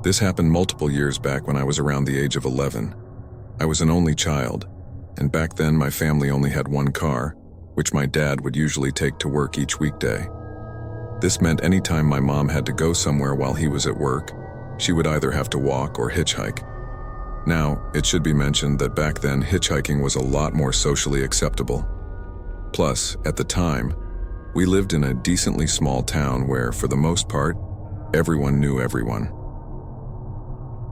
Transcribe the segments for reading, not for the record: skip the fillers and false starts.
This happened multiple years back when I was around the age of 11. I was an only child, and back then my family only had one car, which my dad would usually take to work each weekday. This meant anytime my mom had to go somewhere while he was at work, she would either have to walk or hitchhike. Now, it should be mentioned that back then hitchhiking was a lot more socially acceptable. Plus, at the time, we lived in a decently small town where, for the most part, everyone knew everyone.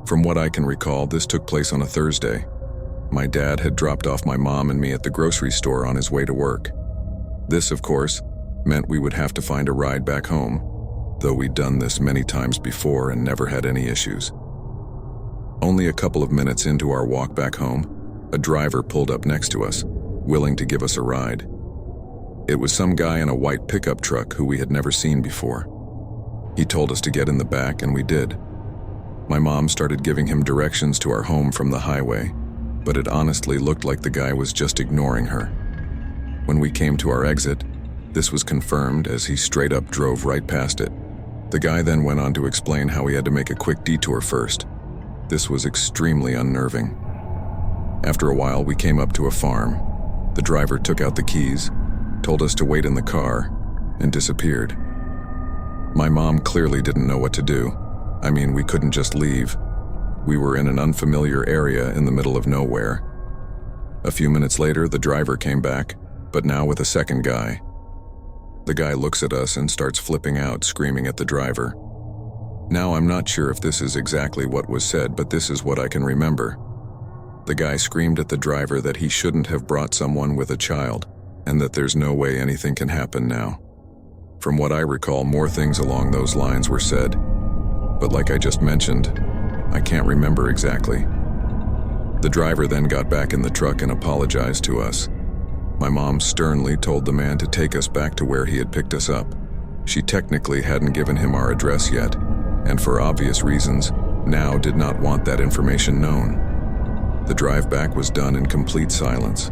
From what I can recall, this took place on a Thursday. My dad had dropped off my mom and me at the grocery store on his way to work. This, of course, meant we would have to find a ride back home, though we'd done this many times before and never had any issues. Only a couple of minutes into our walk back home, a driver pulled up next to us, willing to give us a ride. It was some guy in a white pickup truck who we had never seen before. He told us to get in the back, and we did. My mom started giving him directions to our home from the highway, but it honestly looked like the guy was just ignoring her. When we came to our exit, this was confirmed as he straight up drove right past it. The guy then went on to explain how he had to make a quick detour first. This was extremely unnerving. After a while, we came up to a farm. The driver took out the keys, told us to wait in the car, and disappeared. My mom clearly didn't know what to do. I mean, we couldn't just leave. We were in an unfamiliar area in the middle of nowhere. A few minutes later, the driver came back, but now with a second guy. The guy looks at us and starts flipping out, screaming at the driver. Now, I'm not sure if this is exactly what was said, but this is what I can remember. The guy screamed at the driver that he shouldn't have brought someone with a child, and that there's no way anything can happen now. From what I recall, more things along those lines were said, but like I just mentioned, I can't remember exactly. The driver then got back in the truck and apologized to us. My mom sternly told the man to take us back to where he had picked us up. She technically hadn't given him our address yet, and for obvious reasons, now did not want that information known. The drive back was done in complete silence.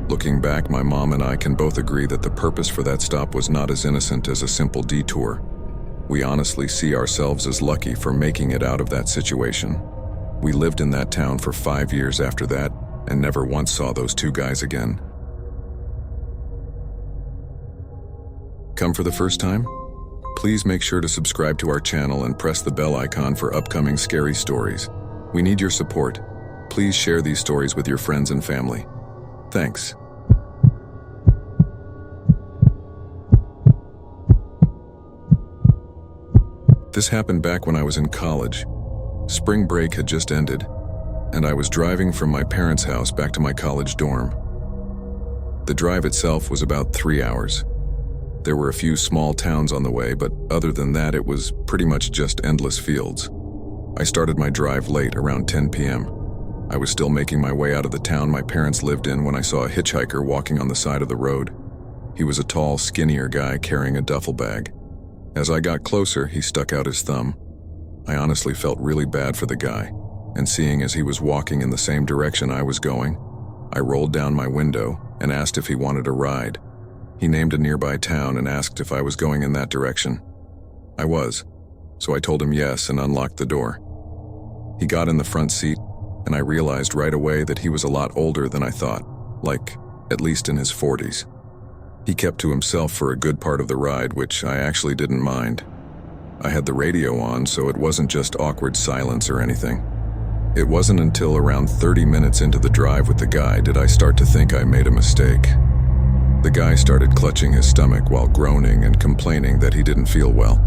Looking back, my mom and I can both agree that the purpose for that stop was not as innocent as a simple detour. We honestly see ourselves as lucky for making it out of that situation. We lived in that town for 5 years after that and never once saw those two guys again. Come for the first time? Please make sure to subscribe to our channel and press the bell icon for upcoming scary stories. We need your support. Please share these stories with your friends and family. Thanks. This happened back when I was in college. Spring break had just ended, and I was driving from my parents' house back to my college dorm. The drive itself was about 3 hours. There were a few small towns on the way, but other than that, it was pretty much just endless fields. I started my drive late, around 10 p.m. I was still making my way out of the town my parents lived in when I saw a hitchhiker walking on the side of the road. He was a tall, skinnier guy carrying a duffel bag. As I got closer, he stuck out his thumb. I honestly felt really bad for the guy, and seeing as he was walking in the same direction I was going, I rolled down my window and asked if he wanted a ride. He named a nearby town and asked if I was going in that direction. I was, so I told him yes and unlocked the door. He got in the front seat, and I realized right away that he was a lot older than I thought, like at least in his 40s. He kept to himself for a good part of the ride, which I actually didn't mind. I had the radio on, so it wasn't just awkward silence or anything. It wasn't until around 30 minutes into the drive with the guy did I start to think I made a mistake. The guy started clutching his stomach while groaning and complaining that he didn't feel well.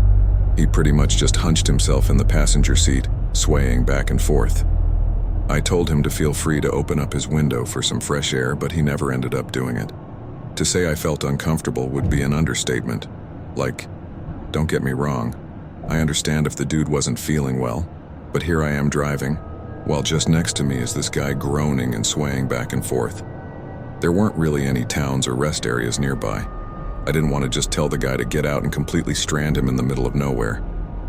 He pretty much just hunched himself in the passenger seat, swaying back and forth. I told him to feel free to open up his window for some fresh air, but he never ended up doing it. To say I felt uncomfortable would be an understatement. Like, don't get me wrong, I understand if the dude wasn't feeling well, but here I am driving, while just next to me is this guy groaning and swaying back and forth. There weren't really any towns or rest areas nearby. I didn't want to just tell the guy to get out and completely strand him in the middle of nowhere,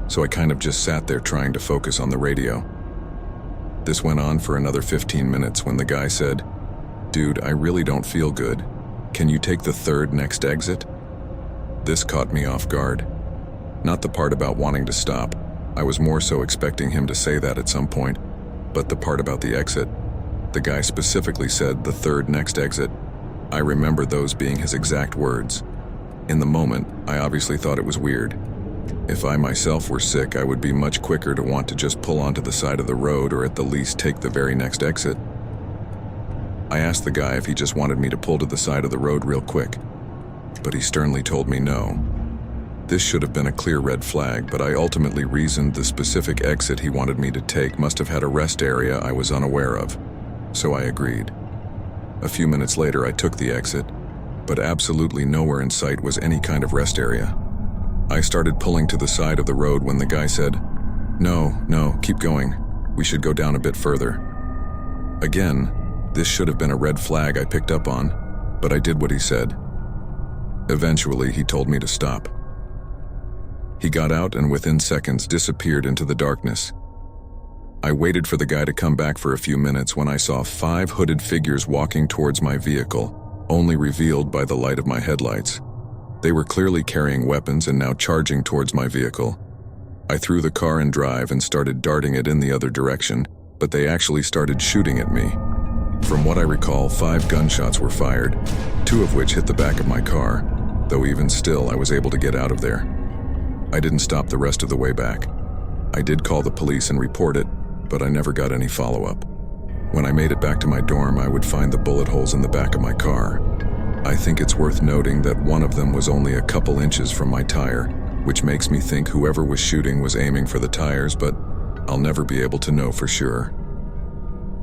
so I kind of just sat there trying to focus on the radio. This went on for another 15 minutes when the guy said, "Dude, I really don't feel good. Can you take the third next exit?" This caught me off guard. Not the part about wanting to stop, I was more so expecting him to say that at some point, but the part about the exit, the guy specifically said the third next exit. I remember those being his exact words. In the moment, I obviously thought it was weird. If I myself were sick, I would be much quicker to want to just pull onto the side of the road or at the least take the very next exit. I asked the guy if he just wanted me to pull to the side of the road real quick, but he sternly told me no. This should have been a clear red flag, but I ultimately reasoned the specific exit he wanted me to take must have had a rest area I was unaware of, so I agreed. A few minutes later, I took the exit, but absolutely nowhere in sight was any kind of rest area. I started pulling to the side of the road when the guy said, No, keep going. We should go down a bit further." Again, this should have been a red flag I picked up on, but I did what he said. Eventually, he told me to stop. He got out and within seconds disappeared into the darkness. I waited for the guy to come back for a few minutes when I saw 5 hooded figures walking towards my vehicle, only revealed by the light of my headlights. They were clearly carrying weapons and now charging towards my vehicle. I threw the car in drive and started darting it in the other direction, but they actually started shooting at me. From what I recall, 5 gunshots were fired, 2 of which hit the back of my car, though even still I was able to get out of there. I didn't stop the rest of the way back. I did call the police and report it, but I never got any follow-up. When I made it back to my dorm, I would find the bullet holes in the back of my car. I think it's worth noting that one of them was only a couple inches from my tire, which makes me think whoever was shooting was aiming for the tires, but I'll never be able to know for sure.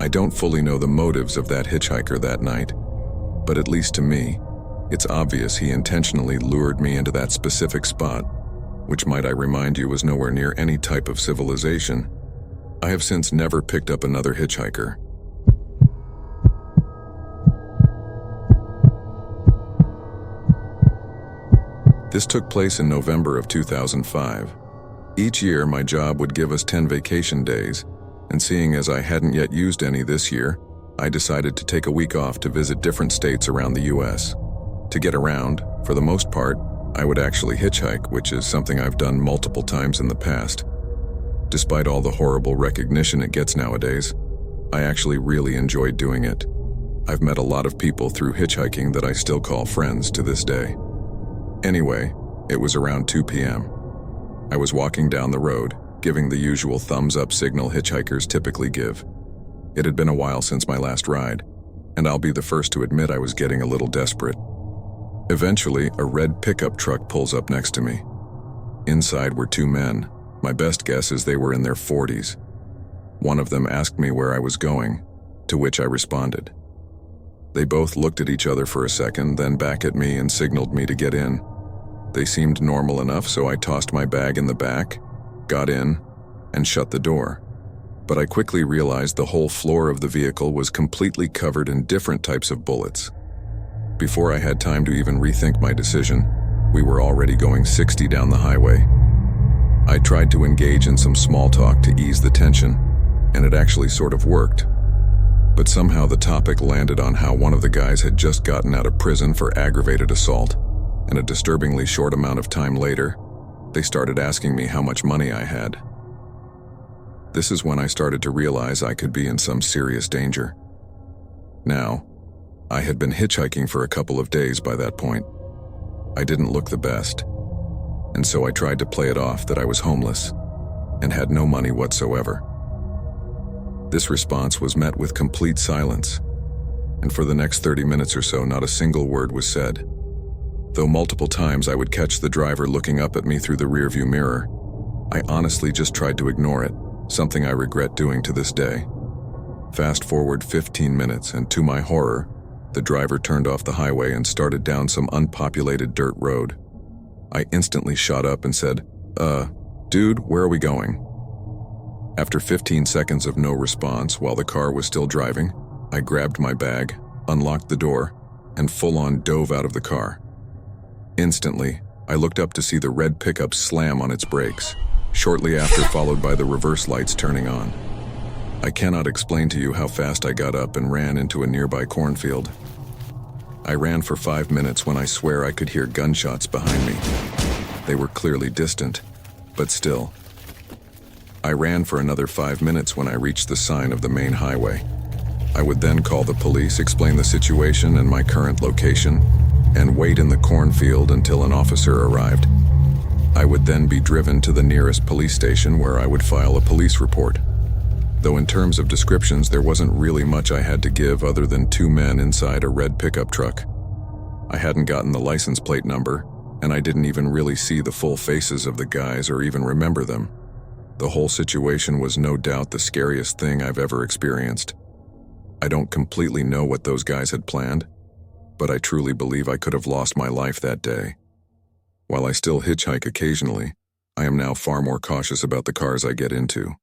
I don't fully know the motives of that hitchhiker that night, but at least to me, it's obvious he intentionally lured me into that specific spot, which, might I remind you, was nowhere near any type of civilization. I have since never picked up another hitchhiker. This took place in November of 2005. Each year, my job would give us 10 vacation days, and seeing as I hadn't yet used any this year, I decided to take a week off to visit different states around the US. To get around, for the most part, I would actually hitchhike, which is something I've done multiple times in the past. Despite all the horrible recognition it gets nowadays, I actually really enjoyed doing it. I've met a lot of people through hitchhiking that I still call friends to this day. Anyway, it was around 2 p.m. I was walking down the road, giving the usual thumbs-up signal hitchhikers typically give. It had been a while since my last ride, and I'll be the first to admit I was getting a little desperate. Eventually, a red pickup truck pulls up next to me. Inside were 2 men. My best guess is they were in their 40s. One of them asked me where I was going, to which I responded. They both looked at each other for a second, then back at me and signaled me to get in. They seemed normal enough, so I tossed my bag in the back, got in, and shut the door. But I quickly realized the whole floor of the vehicle was completely covered in different types of bullets. Before I had time to even rethink my decision, we were already going 60 down the highway. I tried to engage in some small talk to ease the tension, and it actually sort of worked. But somehow the topic landed on how one of the guys had just gotten out of prison for aggravated assault, and a disturbingly short amount of time later, they started asking me how much money I had. This is when I started to realize I could be in some serious danger. Now, I had been hitchhiking for a couple of days by that point. I didn't look the best, and so I tried to play it off that I was homeless and had no money whatsoever. This response was met with complete silence, and for the next 30 minutes or so, not a single word was said. Though multiple times I would catch the driver looking up at me through the rearview mirror, I honestly just tried to ignore it, something I regret doing to this day. Fast forward 15 minutes, and to my horror, the driver turned off the highway and started down some unpopulated dirt road. I instantly shot up and said, dude, where are we going?" After 15 seconds of no response while the car was still driving, I grabbed my bag, unlocked the door, and full-on dove out of the car. Instantly, I looked up to see the red pickup slam on its brakes, shortly after followed by the reverse lights turning on. I cannot explain to you how fast I got up and ran into a nearby cornfield. I ran for 5 minutes when I swear I could hear gunshots behind me. They were clearly distant, but still. I ran for another 5 minutes when I reached the sign of the main highway. I would then call the police, explain the situation and my current location, and wait in the cornfield until an officer arrived. I would then be driven to the nearest police station where I would file a police report. Though in terms of descriptions, there wasn't really much I had to give other than 2 men inside a red pickup truck. I hadn't gotten the license plate number, and I didn't even really see the full faces of the guys or even remember them. The whole situation was no doubt the scariest thing I've ever experienced. I don't completely know what those guys had planned, but I truly believe I could have lost my life that day. While I still hitchhike occasionally, I am now far more cautious about the cars I get into.